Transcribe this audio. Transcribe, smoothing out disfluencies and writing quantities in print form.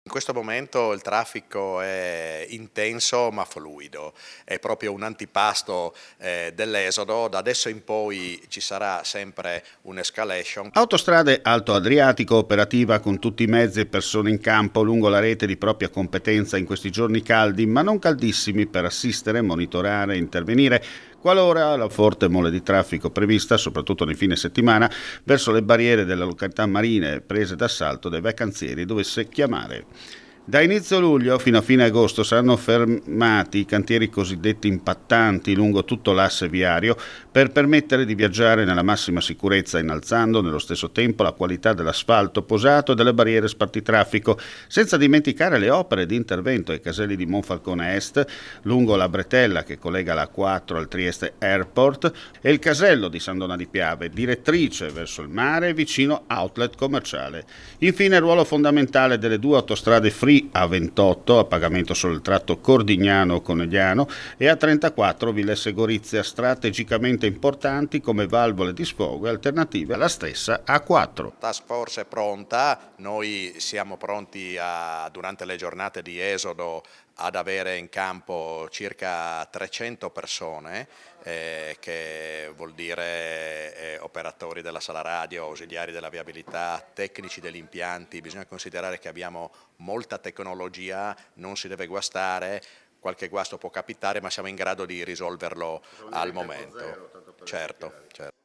In questo momento il traffico è intenso ma fluido, è proprio un antipasto dell'esodo, da adesso in poi ci sarà sempre un'escalation. Autostrade Alto Adriatico operativa con tutti i mezzi e persone in campo lungo la rete di propria competenza in questi giorni caldi, ma non caldissimi, per assistere, monitorare e intervenire qualora la forte mole di traffico prevista, soprattutto nei fine settimana, verso le barriere delle località marine prese d'assalto dai vacanzieri dovesse chiamare. Da inizio luglio fino a fine agosto saranno fermati i cantieri cosiddetti impattanti lungo tutto l'asse viario per permettere di viaggiare nella massima sicurezza, innalzando nello stesso tempo la qualità dell'asfalto posato e delle barriere spartitraffico, senza dimenticare le opere di intervento ai caselli di Monfalcone Est, lungo la bretella che collega la A4 al Trieste Airport e il casello di San Donà di Piave, direttrice verso il mare vicino outlet commerciale. Infine il ruolo fondamentale delle due autostrade free A28, a pagamento solo il tratto Cordignano-Conegliano, e A34 Villesse Gorizia, strategicamente importanti come valvole di sfogo e alternative alla stessa A4. Task Force è pronta, noi siamo pronti durante le giornate di esodo ad avere in campo circa 300 persone, che vuol dire operatori della sala radio, ausiliari della viabilità, tecnici degli impianti. Bisogna considerare che abbiamo molta tecnologia, non si deve guastare, qualche guasto può capitare, ma siamo in grado di risolverlo al momento. Certo, certo.